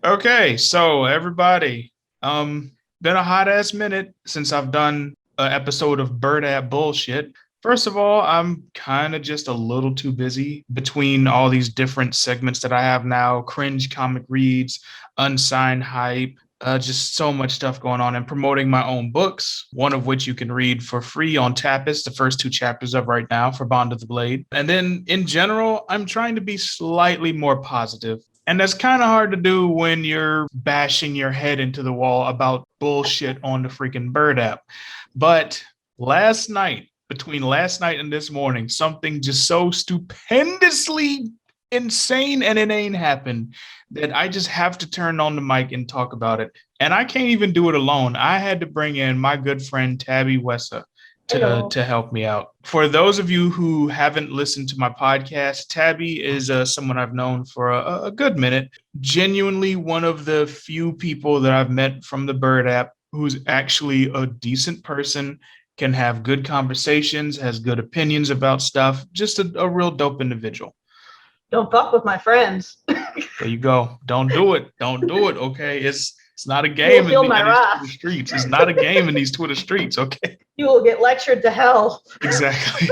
Okay, so everybody, been a hot ass minute since I've done an episode of Bird App Bullshit. First of all, I'm kind of just a little too busy between all these different segments that I have now, cringe comic reads, unsigned hype, just so much stuff going on and promoting my own books, one of which you can read for free on Tapas, the first two chapters of right now for Bond of the Blade. And then in general, I'm trying to be slightly more positive. And that's kind of hard to do when you're bashing your head into the wall about bullshit on the freaking Bird app. But last night, between last night and this morning, something just so stupendously insane and inane happened that I just have to turn on the mic and talk about it. And I can't even do it alone. I had to bring in my good friend Tabby Wessa Hello. to help me out. For those of you who haven't listened to my podcast, Tabby is someone I've known for a good minute. Genuinely one of the few people that I've met from the Bird app who's actually a decent person, can have good conversations, has good opinions about stuff. Just a real dope individual. Don't fuck with my friends. There you go. Don't do it. Don't do it. Okay. It's not a You will game feel my in these Twitter wrath. streets. It's not a game in these Twitter streets. Okay. You will get lectured to hell. Exactly.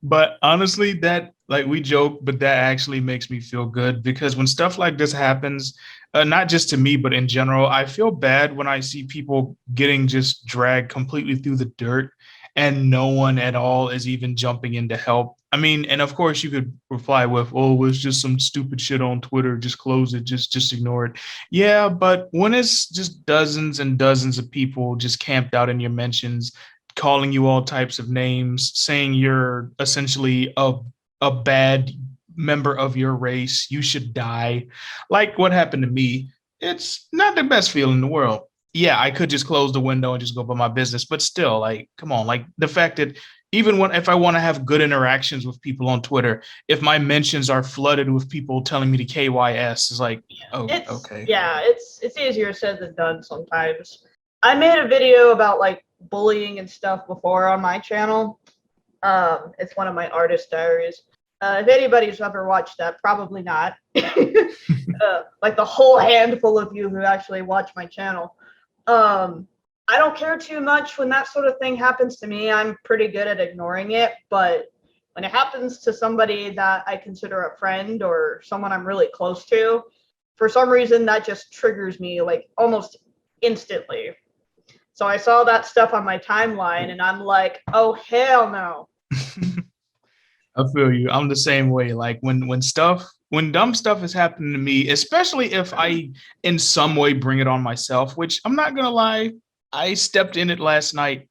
But honestly, that like we joke, but that actually makes me feel good because when stuff like this happens, not just to me, but in general, I feel bad when I see people getting just dragged completely through the dirt and no one at all is even jumping in to help. I mean, and of course you could reply with, "Oh, it's just some stupid shit on Twitter. Just close it. Just ignore it." Yeah, but when it's just dozens and dozens of people just camped out in your mentions, calling you all types of names, saying you're essentially a bad member of your race, you should die. Like what happened to me, it's not the best feeling in the world. Yeah, I could just close the window and just go about my business, but still, like, come on, like the fact that even when if I want to have good interactions with people on Twitter, if my mentions are flooded with people telling me to KYS, is like, oh, okay. It's easier said than done sometimes. I made a video about like bullying and stuff before on my channel. It's one of my artist diaries. If anybody's ever watched that, probably not. Like the whole handful of you who actually watch my channel. I don't care too much when that sort of thing happens to me. I'm pretty good at ignoring it, but when it happens to somebody that I consider a friend or someone I'm really close to, for some reason that just triggers me like almost instantly. So I saw that stuff on my timeline and I'm like, oh hell no. I feel you. I'm the same way. Like when dumb stuff is happening to me, especially if I in some way bring it on myself, which I'm not gonna lie, I stepped in it last night.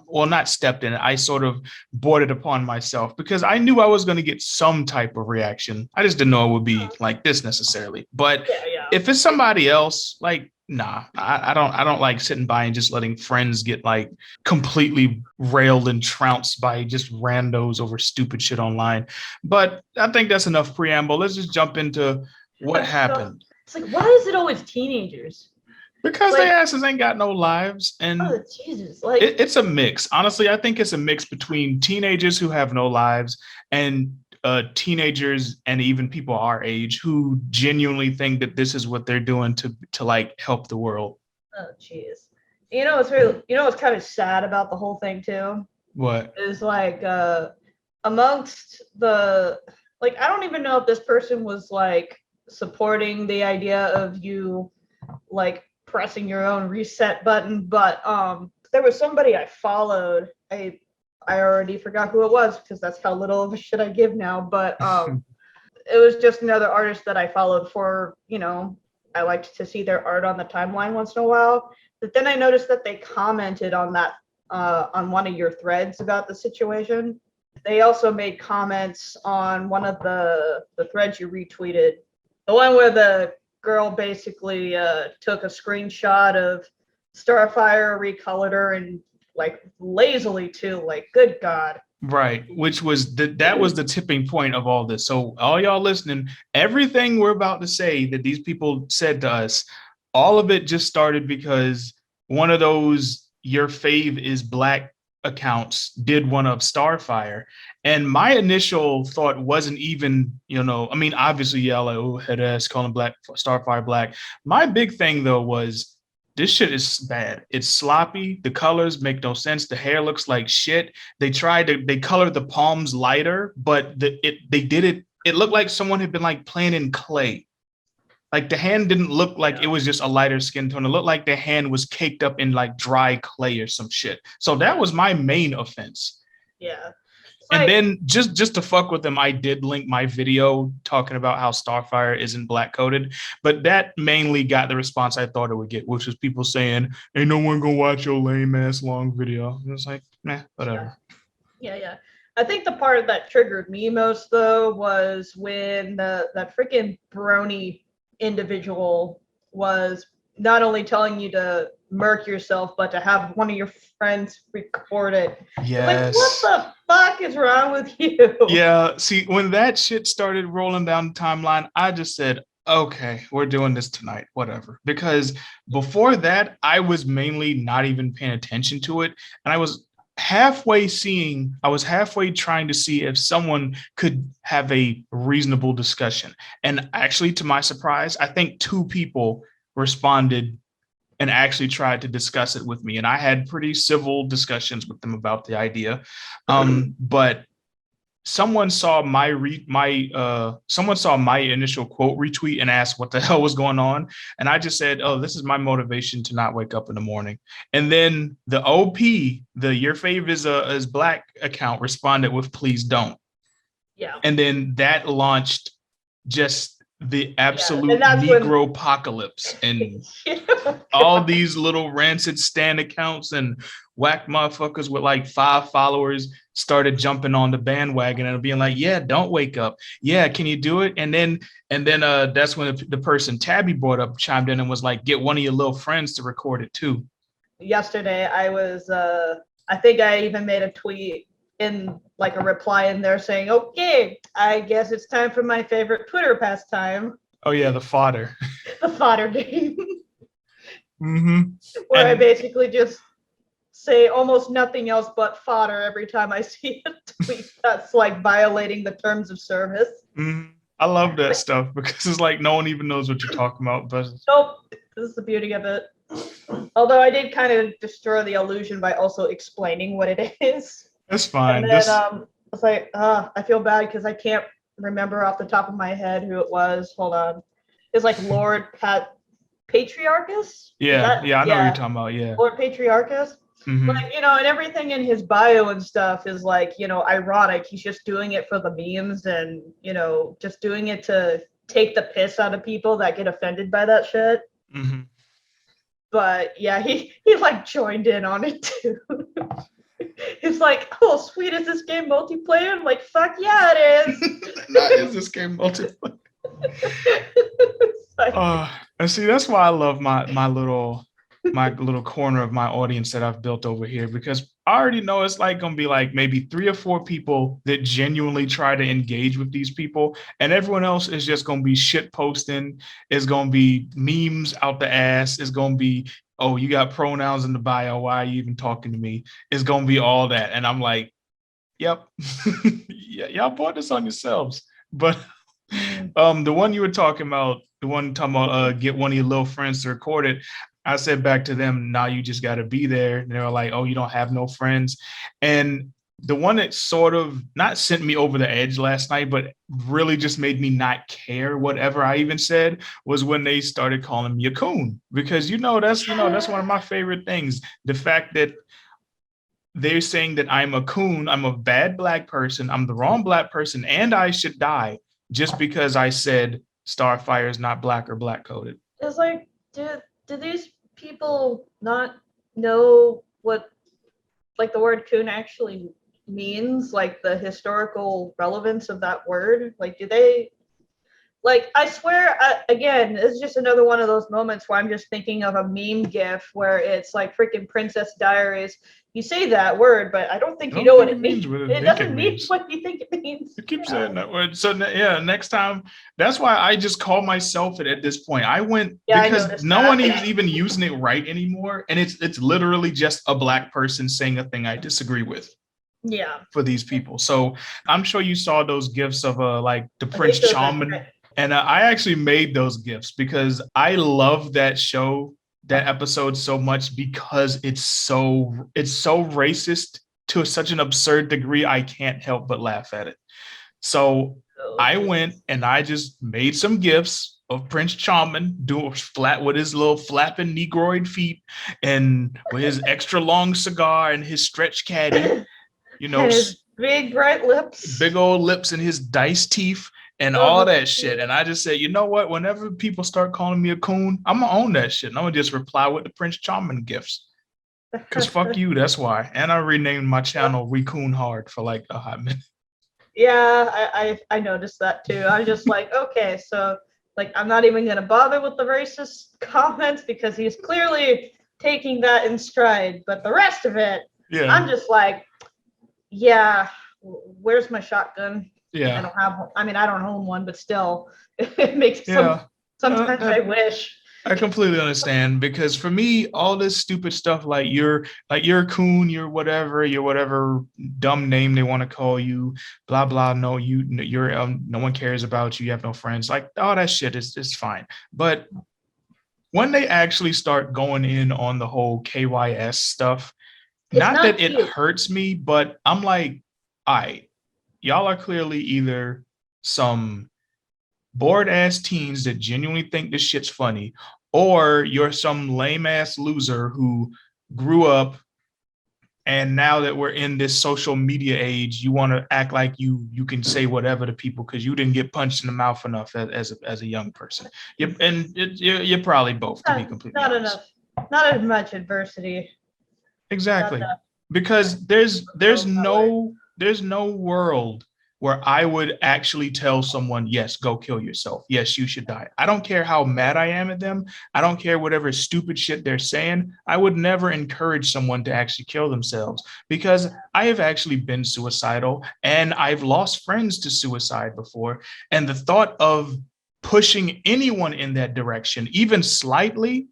Well, not stepped in it. I sort of brought it upon myself because I knew I was going to get some type of reaction. I just didn't know it would be like this necessarily. But Yeah. if it's somebody else, like nah, I don't like sitting by and just letting friends get like completely railed and trounced by just randos over stupid shit online. But I think that's enough preamble. Let's just jump into what So happened. it's like, why is it always teenagers? Because their Like, asses ain't got no lives, and oh Jesus, like it's a mix. Honestly, I think it's a mix between teenagers who have no lives and teenagers and even people our age who genuinely think that this is what they're doing to like help the world. oh jeez. You know what's kind of sad about the whole thing too What? is like amongst the like I don't even know if this person was like supporting the idea of you like pressing your own reset button, but there was somebody I followed. I already forgot who it was because that's how little of a shit I give now, but it was just another artist that I followed for, I liked to see their art on the timeline once in a while. But then I noticed that they commented on that on one of your threads about the situation. They also made comments on one of the threads you retweeted, the one where the girl basically took a screenshot of Starfire, recolored her, and like lazily too. Like, good God. Right, which was that was the tipping point of all this. So all y'all listening, everything we're about to say that these people said to us, all of it just started because one of those your fave is black accounts did one of Starfire. And my initial thought wasn't even, I mean, obviously, yeah, like, oh, head ass, calling Black Starfire Black. My big thing, though, was this shit is bad. It's sloppy. The colors make no sense. The hair looks like shit. They colored the palms lighter, but it looked like someone had been like playing in clay. Like the hand didn't look like it was just a lighter skin tone. It looked like the hand was caked up in like dry clay or some shit. So that was my main offense. Yeah. And then just to fuck with them, I did link my video talking about how Starfire isn't black coded, but that mainly got the response I thought it would get, which was people saying, "Ain't no one gonna watch your lame ass long video." And it's like, nah, whatever. Yeah. I think the part that triggered me most though was when that freaking brony individual was not only telling you to murk yourself, but to have one of your friends record it. Yes. Like, what the fuck is wrong with you? Yeah. See, when that shit started rolling down the timeline, I just said, okay, we're doing this tonight, whatever. Because before that, I was mainly not even paying attention to it. And I was halfway trying to see if someone could have a reasonable discussion. And actually, to my surprise, I think 2 people responded and actually tried to discuss it with me. And I had pretty civil discussions with them about the idea. But someone saw my initial quote retweet and asked what the hell was going on, and I just said, oh, this is my motivation to not wake up in the morning. And then the your fave is black account responded with, please don't. Yeah. And then that launched just the absolute Negro apocalypse, and all these little rancid stan accounts and whack motherfuckers with like 5 followers started jumping on the bandwagon and being like, yeah, don't wake up. Yeah, can you do it? And then that's when the person Tabby brought up chimed in and was like, get one of your little friends to record it too. Yesterday, I was, I think I even made a tweet in like a reply in there saying, okay, I guess it's time for my favorite Twitter pastime. Oh yeah, the fodder. The fodder game. Mm-hmm. Where I basically just say almost nothing else but fodder every time I see a tweet that's like violating the terms of service. Mm-hmm. I love that stuff because it's like no one even knows what you're talking about. But nope, this is the beauty of it. Although I did kind of destroy the illusion by also explaining what it is. That's fine. And then it's like, I feel bad because I can't remember off the top of my head who it was. Hold on. It's like Lord Patriarchus? Yeah, I know what you're talking about. Yeah. Lord Patriarchus. Mm-hmm. Like, and everything in his bio and stuff is like, ironic. He's just doing it for the memes and, just doing it to take the piss out of people that get offended by that shit. Mm-hmm. But yeah, he like joined in on it too. It's like, oh, sweet, is this game multiplayer? I'm like, fuck yeah, it is. Not is this game multiplayer. And see, that's why I love my little corner of my audience that I've built over here, because I already know it's like gonna be like maybe 3 or 4 people that genuinely try to engage with these people, and everyone else is just gonna be shit posting. It's gonna be memes out the ass. It's gonna be, oh, you got pronouns in the bio, why are you even talking to me? It's gonna be all that, and I'm like, yep. Yeah, y'all bought this on yourselves. But the one you were talking about, get one of your little friends to record it, I said back to them, now you just got to be there. And they were like, oh, you don't have no friends. And the one that sort of not sent me over the edge last night, but really just made me not care whatever I even said, was when they started calling me a coon. Because that's one of my favorite things. The fact that they're saying that I'm a coon, I'm a bad black person, I'm the wrong black person, and I should die just because I said Starfire is not black or black coded. It's like, do these people not know what like the word coon actually means, like the historical relevance of that word? Like, do they Like, I swear, again, it's just another one of those moments where I'm just thinking of a meme gif where it's like freaking Princess Diaries. You say that word, but I don't think you know what it means. It doesn't mean what you think it means. You keep saying that word. So yeah, next time, that's why I just call myself it at this point. I went because no one is even using it right anymore. And it's literally just a Black person saying a thing I disagree with. Yeah. For these people. So I'm sure you saw those gifs of like the Prince Charming. And I actually made those gifs because I love that show, that episode so much because it's so racist to such an absurd degree. I can't help but laugh at it. So I went and I just made some gifs of Prince Charming doing flat with his little flapping Negroid feet and with his extra long cigar and his stretch caddy, you know, and his big bright lips, big old lips and his dice teeth. And all that shit. And I just said, you know what? Whenever people start calling me a coon, I'm going to own that shit. And I'm going to just reply with the Prince Charming gifts. Because fuck you, that's why. And I renamed my channel Recoon Hard for like a hot minute. Yeah, I noticed that too. I was just like, okay, so like I'm not even going to bother with the racist comments because he's clearly taking that in stride. But the rest of it, I'm just like, yeah, where's my shotgun? Yeah. I don't own one, but still, it makes sometimes I wish. I completely understand because for me, all this stupid stuff like you're a coon, you're whatever dumb name they want to call you, blah blah. No, you're no one cares about you. You have no friends. Like all that shit is fine. But when they actually start going in on the whole KYS stuff, not that it hurts me, but I'm like, all right. Y'all are clearly either some bored ass teens that genuinely think this shit's funny, or you're some lame ass loser who grew up and now that we're in this social media age, you want to act like you can say whatever to people because you didn't get punched in the mouth enough as a young person. You're probably both, to be completely honest. Not as much adversity. Exactly. Because there's no world where I would actually tell someone, yes, go kill yourself. Yes, you should die. I don't care how mad I am at them. I don't care whatever stupid shit they're saying. I would never encourage someone to actually kill themselves because I have actually been suicidal and I've lost friends to suicide before. And the thought of pushing anyone in that direction, even slightly,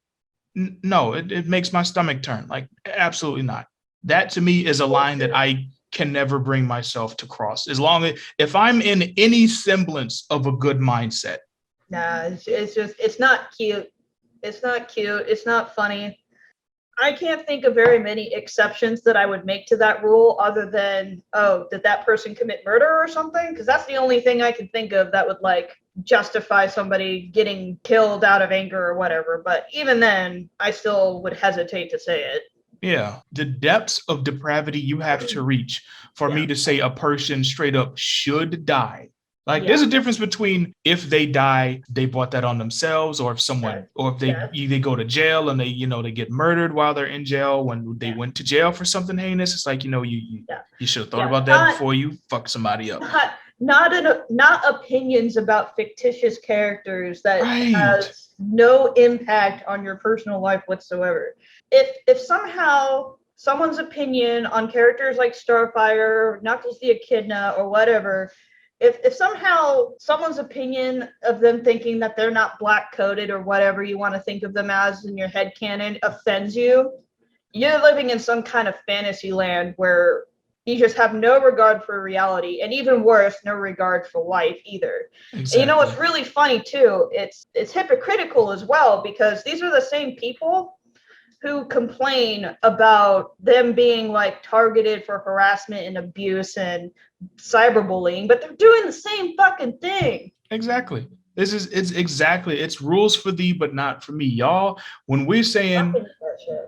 no, it makes my stomach turn. Like, absolutely not. That to me is a line that I can never bring myself to cross as long as if I'm in any semblance of a good mindset. Nah, it's not cute. It's not cute. It's not funny. I can't think of very many exceptions that I would make to that rule other than, oh, did that person commit murder or something? Because that's the only thing I can think of that would like justify somebody getting killed out of anger or whatever. But even then, I still would hesitate to say it. Yeah, the depths of depravity you have to reach for me to say a person straight up should die. Like there's a difference between if they die, they brought that on themselves, or if someone, or if they go to jail and they get murdered while they're in jail when they went to jail for something heinous. It's like, you should have thought about that before you fuck somebody up. Not opinions about fictitious characters that has no impact on your personal life whatsoever. If somehow someone's opinion on characters like Starfire, Knuckles the Echidna, or whatever, if somehow someone's opinion of them thinking that they're not black-coded or whatever you want to think of them as in your headcanon offends you, you're living in some kind of fantasy land where you just have no regard for reality, and even worse, no regard for life either. Exactly. And what's really funny too, it's hypocritical as well, because these are the same people who complain about them being like targeted for harassment and abuse and cyberbullying, but they're doing the same fucking thing. Exactly. It's rules for thee, but not for me, y'all. When we're saying,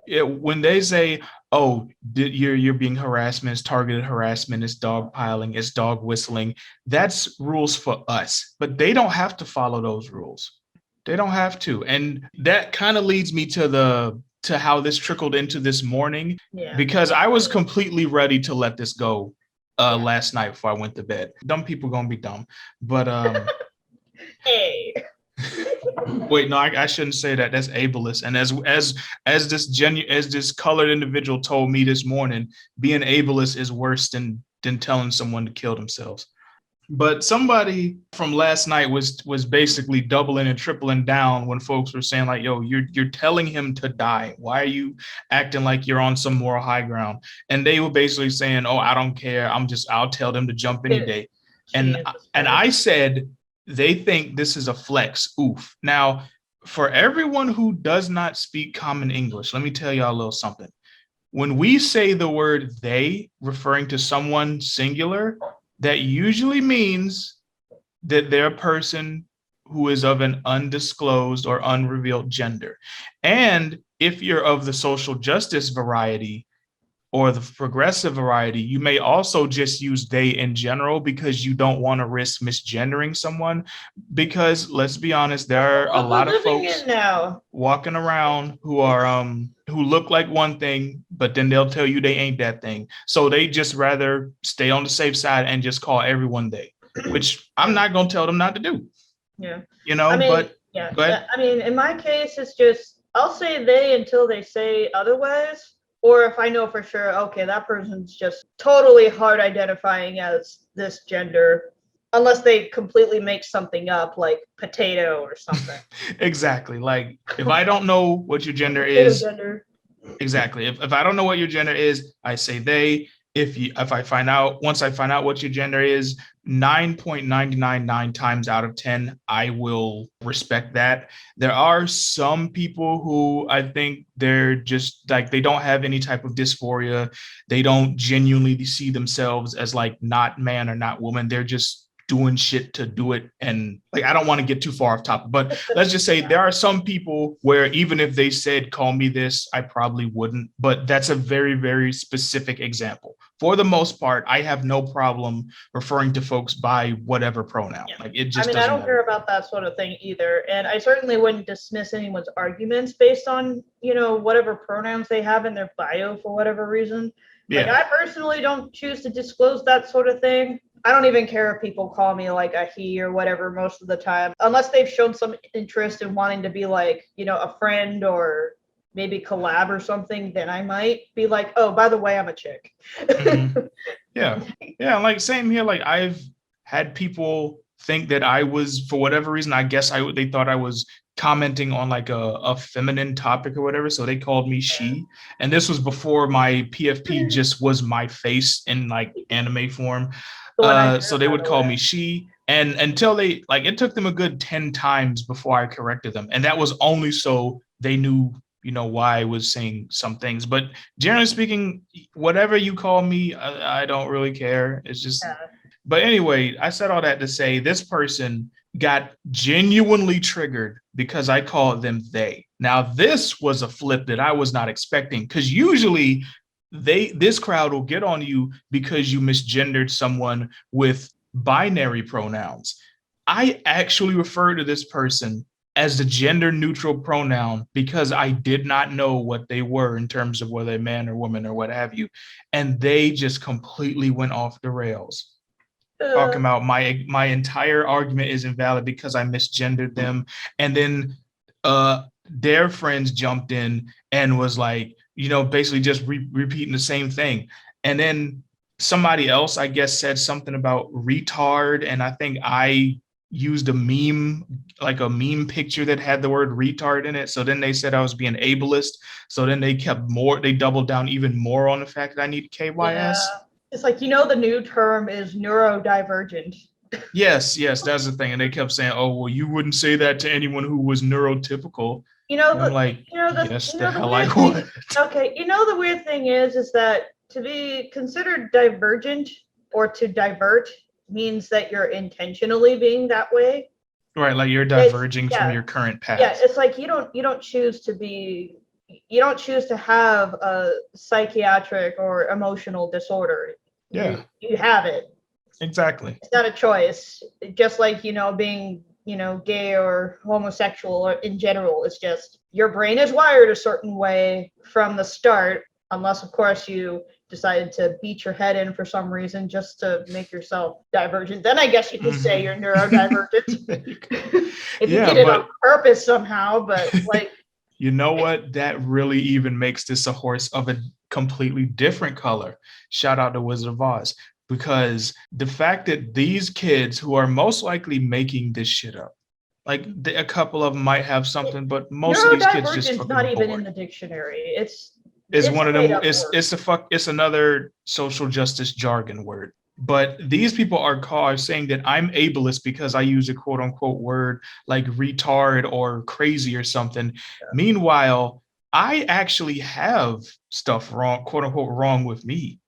when they say, oh, you're being harassment, it's targeted harassment, it's dogpiling, it's dog whistling, that's rules for us, but they don't have to follow those rules. They don't have to. And that kind of leads me to how this trickled into this morning, because I was completely ready to let this go last night before I went to bed. Dumb people gonna be dumb, but Hey. Wait, no, I shouldn't say that. That's ableist. And as this colored individual told me this morning, being ableist is worse than telling someone to kill themselves. But somebody from last night was basically doubling and tripling down when folks were saying like, "Yo, you're telling him to die. Why are you acting like you're on some moral high ground?" And they were basically saying, "Oh, I don't care. I'll tell them to jump any day." And I said, they think this is a flex. Oof. Now, for everyone who does not speak common English, let me tell y'all a little something. When we say the word they, referring to someone singular, that usually means that they're a person who is of an undisclosed or unrevealed gender. And if you're of the social justice variety or the progressive variety, you may also just use they in general because you don't want to risk misgendering someone. Because let's be honest, there are a lot of folks walking around who are who look like one thing, but then they'll tell you they ain't that thing. So they just rather stay on the safe side and just call everyone they, which I'm not gonna tell them not to do. Yeah. You know, I mean, but yeah. go ahead. I mean, in my case, it's just I'll say they until they say otherwise. Or if I know for sure, okay, that person's just totally hard identifying as this gender, unless they completely make something up like potato or something. Exactly. Like if I don't know what your gender is, exactly. If I don't know what your gender is, I say they. If I find out, once I find out what your gender is, 9.999 times out of 10, I will respect that. There are some people who I think they're just like, they don't have any type of dysphoria. They don't genuinely see themselves as like not man or not woman. They're just doing shit to do it. And like, I don't want to get too far off topic, but let's just say there are some people where even if they said, call me this, I probably wouldn't, but that's a very, very specific example. For the most part, I have no problem referring to folks by whatever pronoun. Yeah. Like it just I don't care about that sort of thing either. And I certainly wouldn't dismiss anyone's arguments based on, whatever pronouns they have in their bio for whatever reason. Yeah. Like I personally don't choose to disclose that sort of thing. I don't even care if people call me like a he or whatever most of the time, unless they've shown some interest in wanting to be like, a friend or maybe collab or something, then I might be like, oh, by the way, I'm a chick. Mm-hmm. Yeah. Like same here. Like I've had people think that I was, for whatever reason, I guess they thought I was commenting on like a feminine topic or whatever. So they called me she. And this was before my PFP just was my face in like anime form. So they would call me she. And until they, like, it took them a good 10 times before I corrected them. And that was only so they knew, why I was saying some things. But generally speaking, whatever you call me, I don't really care. It's just, But anyway, I said all that to say this person got genuinely triggered because I called them they. Now, this was a flip that I was not expecting because usually this crowd will get on you because you misgendered someone with binary pronouns. I actually refer to this person as the gender neutral pronoun because I did not know what they were in terms of whether man or woman or what have you. And they just completely went off the rails. Talking about my entire argument is invalid because I misgendered them. And then their friends jumped in and was like, basically just repeating the same thing. And then somebody else, I guess, said something about retard. And I think I used a meme, like a meme picture that had the word retard in it. So then they said I was being ableist. So then they doubled down even more on the fact that I need KYS. Yeah. It's like, the new term is neurodivergent. Yes, that's the thing. And they kept saying, oh, well, you wouldn't say that to anyone who was neurotypical. I'm like, yes, the hell I would. Okay, the weird thing is that to be considered divergent or to divert means that you're intentionally being that way. Right, like you're diverging from your current path. Yeah, it's like you don't choose to have a psychiatric or emotional disorder. Yeah. You have it. Exactly. It's not a choice. Just like, being, gay or homosexual or in general, it's just your brain is wired a certain way from the start. unless of course you decided to beat your head in for some reason just to make yourself divergent. Then I guess you could say you're neurodivergent. If you did it on purpose somehow, but like, you know what? That really even makes this a horse of a completely different color. Shout out to Wizard of Oz, because the fact that these kids who are most likely making this shit up, like a couple of them might have something, but most of these kids just fucking not even bored. In the dictionary. It's one of them. It's another social justice jargon word. But these people are saying that I'm ableist because I use a quote unquote word like retard or crazy or something. Yeah. Meanwhile, I actually have stuff wrong, quote unquote, wrong with me.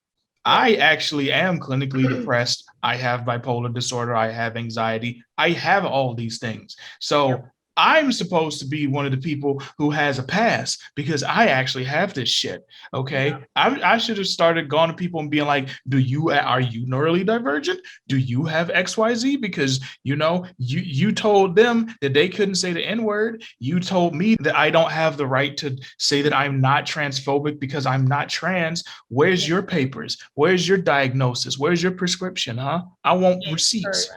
I actually am clinically depressed. I have bipolar disorder. I have anxiety. I have all these things. So I'm supposed to be one of the people who has a pass because I actually have this shit. Okay. Yeah. I should have started going to people and being like, are you neurally divergent? Do you have XYZ? Because, you told them that they couldn't say the N-word. You told me that I don't have the right to say that I'm not transphobic because I'm not trans. Where's your papers? Where's your diagnosis? Where's your prescription? Huh? I want receipts.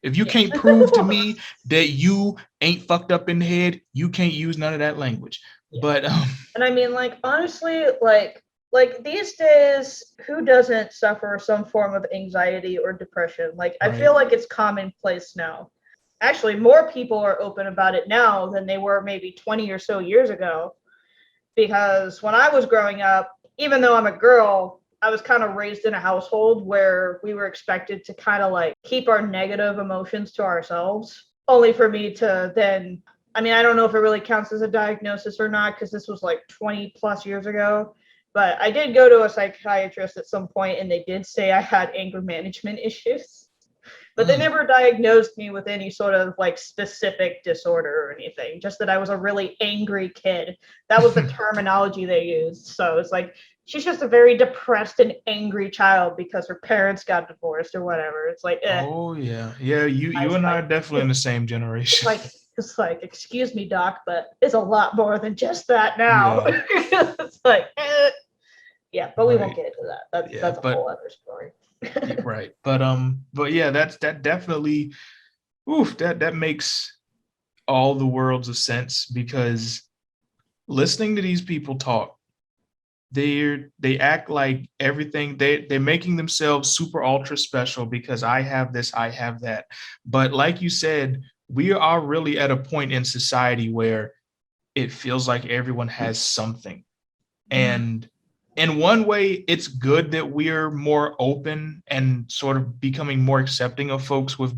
If you can't prove to me that you ain't fucked up in the head, you can't use none of that language. Yeah. But and I mean, like, honestly, like these days, who doesn't suffer some form of anxiety or depression? Like, I feel like it's commonplace now. Actually, more people are open about it now than they were maybe 20 or so years ago. Because when I was growing up, even though I'm a girl, I was kind of raised in a household where we were expected to kind of like keep our negative emotions to ourselves, only for me to then, I mean, I don't know if it really counts as a diagnosis or not, because this was like 20 plus years ago, but I did go to a psychiatrist at some point and they did say I had anger management issues, but they never diagnosed me with any sort of like specific disorder or anything, just that I was a really angry kid. That was the terminology they used. So it's like, she's just a very depressed and angry child because her parents got divorced or whatever. It's like, oh yeah. You and I are definitely in the same generation. It's like, excuse me, doc, but it's a lot more than just that now. Yeah. It's like, yeah, but we won't get into that. That's a whole other story. Right. But yeah, that definitely, that makes all the worlds of sense, because listening to these people talk, they act like everything, they're making themselves super ultra special because I have this, I have that. But like you said, we are really at a point in society where it feels like everyone has something. And in one way, it's good that we're more open and sort of becoming more accepting of folks with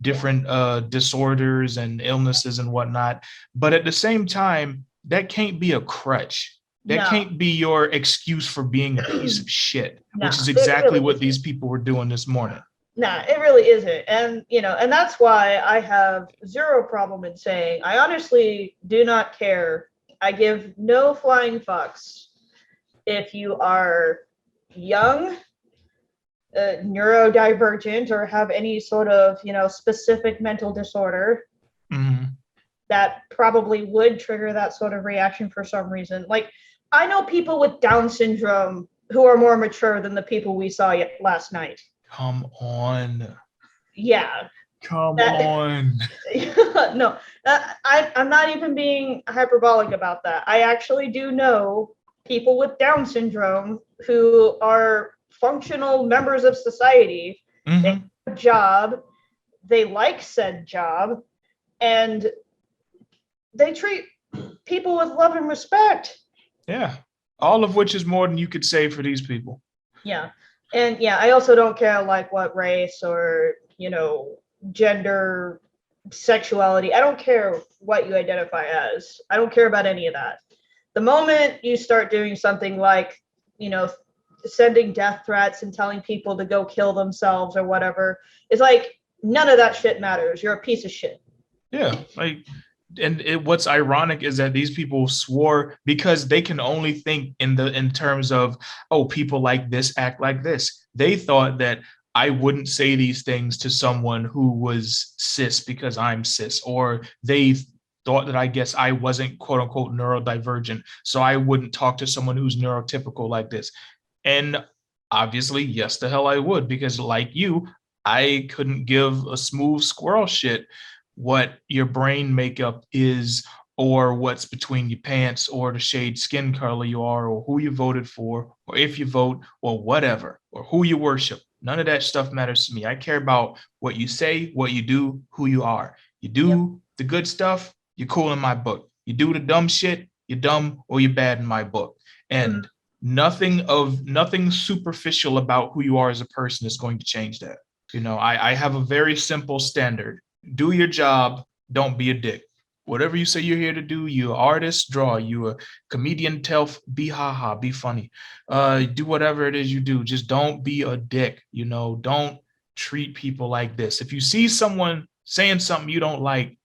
different disorders and illnesses and whatnot. But at the same time, that can't be a crutch. That can't be your excuse for being a piece of shit, which is exactly what these people were doing this morning. Nah, it really isn't. And, and that's why I have zero problem in saying, I honestly do not care. I give no flying fucks if you are young, neurodivergent, or have any sort of, specific mental disorder. That probably would trigger that sort of reaction for some reason. Like, I know people with Down syndrome who are more mature than the people we saw last night. Come on. Yeah. Come on. No, I'm not even being hyperbolic about that. I actually do know people with Down syndrome who are functional members of society. They have a job, they like said job, and they treat people with love and respect. Yeah. All of which is more than you could say for these people. Yeah. And yeah, I also don't care like what race or, gender, sexuality. I don't care what you identify as. I don't care about any of that. The moment you start doing something like, sending death threats and telling people to go kill themselves or whatever, it's like, none of that shit matters. You're a piece of shit. Yeah. What's ironic is that these people swore, because they can only think in terms of, oh, people like this act like this. They thought that I wouldn't say these things to someone who was cis because I'm cis, or they thought that I guess I wasn't quote unquote neurodivergent, so I wouldn't talk to someone who's neurotypical like this. And obviously, yes, the hell I would, because like you, I couldn't give a smooth squirrel shit what your brain makeup is, or what's between your pants, or the shade skin color you are, or who you voted for, or if you vote, or whatever, or who you worship. None of that stuff matters to me. I care about what you say, what you do, who you are. You Yep. do the good stuff, you're cool in my book. You do the dumb shit, you're dumb or you're bad in my book. And nothing superficial about who you are as a person is going to change that. I have a very simple standard. Do your job, don't be a dick. Whatever you say you're here to do, you artist, draw, you a comedian, be haha, be funny. Do whatever it is you do. Just don't be a dick. Don't treat people like this. If you see someone saying something you don't like,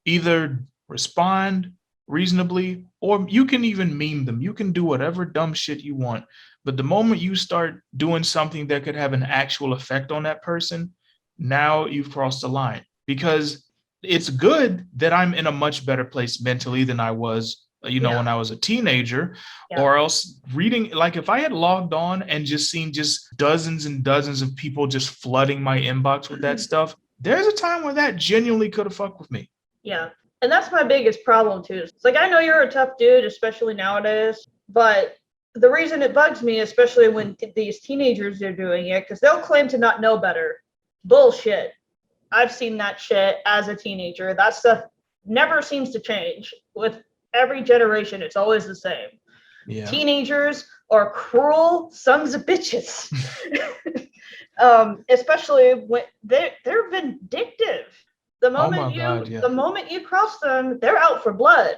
either respond reasonably, or you can even meme them. You can do whatever dumb shit you want. But the moment you start doing something that could have an actual effect on that person, now you've crossed the line. Because it's good that I'm in a much better place mentally than I was, when I was a teenager, or else reading, like if I had logged on and just seen just dozens and dozens of people just flooding my inbox with that stuff, there's a time where that genuinely could have fucked with me. Yeah. And that's my biggest problem too. It's like, I know you're a tough dude, especially nowadays, but the reason it bugs me, especially when these teenagers are doing it, because they'll claim to not know better. Bullshit. I've seen that shit as a teenager. That stuff never seems to change. With every generation, it's always the same. Yeah. Teenagers are cruel sons of bitches. Especially when they're vindictive. The moment you cross them, they're out for blood.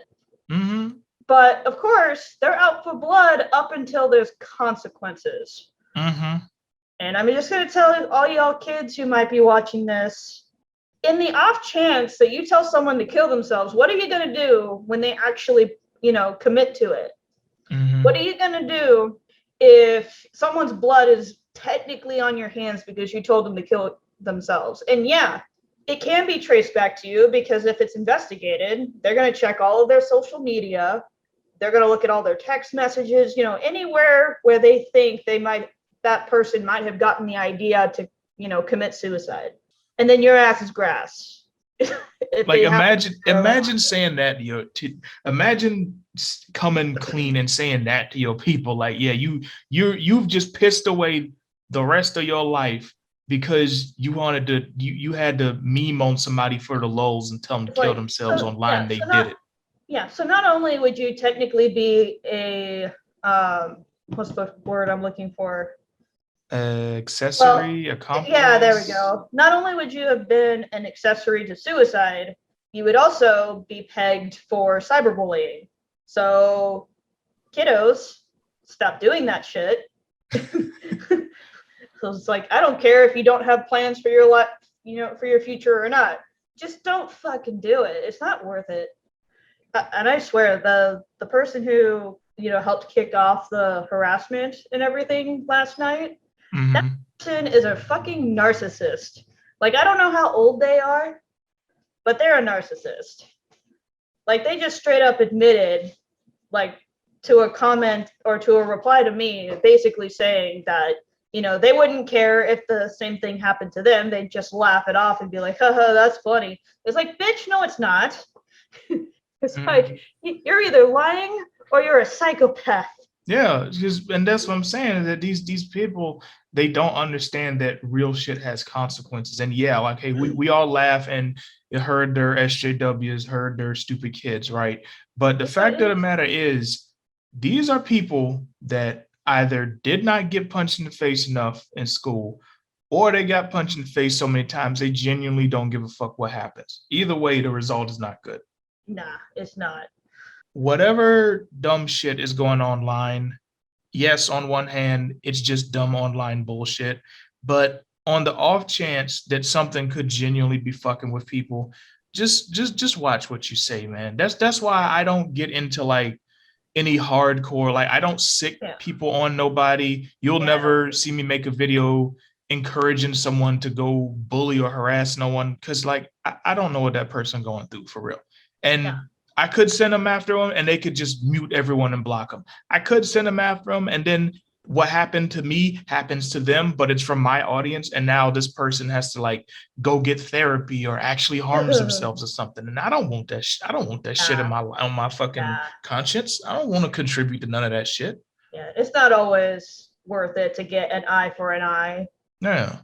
Mm-hmm. But of course, they're out for blood up until there's consequences. Mm-hmm. And I'm just going to tell all y'all kids who might be watching this, in the off chance that you tell someone to kill themselves, what are you going to do when they actually, commit to it? Mm-hmm. What are you going to do if someone's blood is technically on your hands because you told them to kill themselves? And yeah, it can be traced back to you, because if it's investigated, they're going to check all of their social media. They're going to look at all their text messages, anywhere where they think that person might have gotten the idea to, commit suicide. And then your ass is grass. Like imagine saying that to imagine coming clean and saying that to your people. Like, yeah, you've just pissed away the rest of your life because you wanted to, you had to meme on somebody for the lulz and tell them to kill themselves online. They did it. Yeah. So not only would you technically be a what's the word I'm looking for? Accessory, accomplice. Yeah, there we go. Not only would you have been an accessory to suicide, you would also be pegged for cyberbullying. So, kiddos, stop doing that shit. So it's like, I don't care if you don't have plans for your life, for your future or not. Just don't fucking do it. It's not worth it. And I swear, the person who helped kick off the harassment and everything last night, mm-hmm. That person is a fucking narcissist. Like, I don't know how old they are, but they're a narcissist. Like, they just straight up admitted, like, to a comment or to a reply to me, basically saying that, they wouldn't care if the same thing happened to them. They'd just laugh it off and be like, haha, that's funny. It's like, bitch, no, it's not. It's like, you're either lying or you're a psychopath. Yeah, and that's what I'm saying, that these people, they don't understand that real shit has consequences. And yeah, like, hey, we all laugh and heard their SJWs, heard their stupid kids, right? But the fact of the matter is, these are people that either did not get punched in the face enough in school, or they got punched in the face so many times they genuinely don't give a fuck what happens. Either way, the result is not good. Nah, it's not. Whatever dumb shit is going online, yes, on one hand, it's just dumb online bullshit. But on the off chance that something could genuinely be fucking with people, just watch what you say, man. That's why I don't get into like any hardcore, like I don't sick people on nobody. You'll never see me make a video encouraging someone to go bully or harass no one, because like I don't know what that person going through for real. And Yeah. I could send them after them and they could just mute everyone and block them. I could send them after them and then what happened to me happens to them, but it's from my audience. And now this person has to like go get therapy or actually harms themselves or something. And I don't want that. I don't want that shit in on my fucking conscience. I don't want to contribute to none of that shit. Yeah, it's not always worth it to get an eye for an eye. Yeah.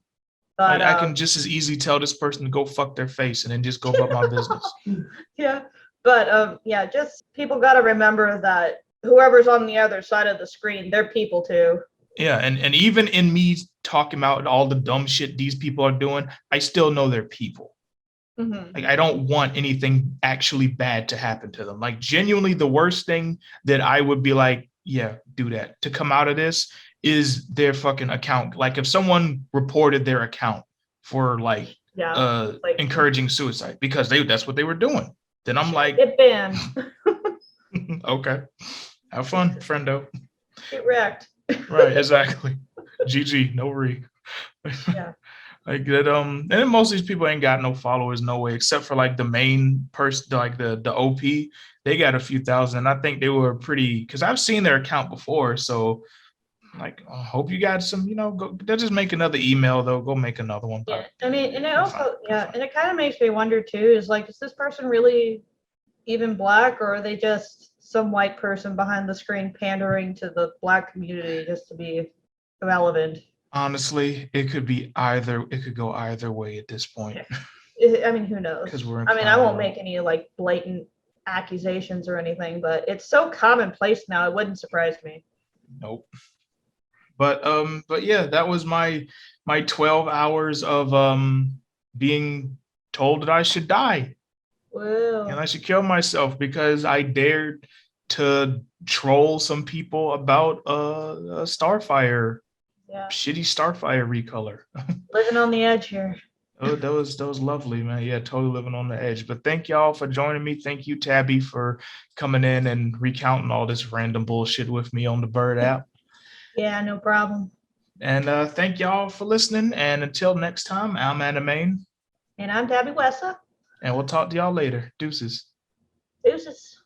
But I can just as easily tell this person to go fuck their face and then just go about my business. Yeah. But yeah, just people got to remember that whoever's on the other side of the screen, they're people too. Yeah, and even in me talking about all the dumb shit these people are doing, I still know they're people. Mm-hmm. Like I don't want anything actually bad to happen to them. Like genuinely, the worst thing that I would be like, yeah, do that to come out of this is their fucking account. Like if someone reported their account for like encouraging suicide because that's what they were doing, then I'm like, get banned. Okay, have fun, friendo. Get wrecked. Right, exactly. GG, no re. Yeah. Like that, and then most of these people ain't got no followers, no way, except for like the main person, like the OP. They got a few thousand. And I think they were pretty because I've seen their account before. So like, I hope you got some, go they'll just make another email though. Go make another one. Yeah. I mean, and it also, and it kind of makes me wonder too, is like, is this person really even black, or are they just some white person behind the screen pandering to the black community just to be relevant? Honestly, it could be either. It could go either way at this point. I mean, who knows? Because we're. I mean, I won't make any like blatant accusations or anything, but it's so commonplace now. It wouldn't surprise me. Nope. But yeah, that was my 12 hours of being told that I should die. Whoa. And I should kill myself because I dared to troll some people about a Starfire. Yeah. Shitty Starfire recolor. Living on the edge here. Oh, that was lovely, man. Yeah, totally living on the edge. But thank y'all for joining me. Thank you, Tabby, for coming in and recounting all this random bullshit with me on the Bird app. Yeah, no problem. And thank y'all for listening. And until next time, I'm Anna. And I'm Tabby Wessa. And we'll talk to y'all later. Deuces. Deuces.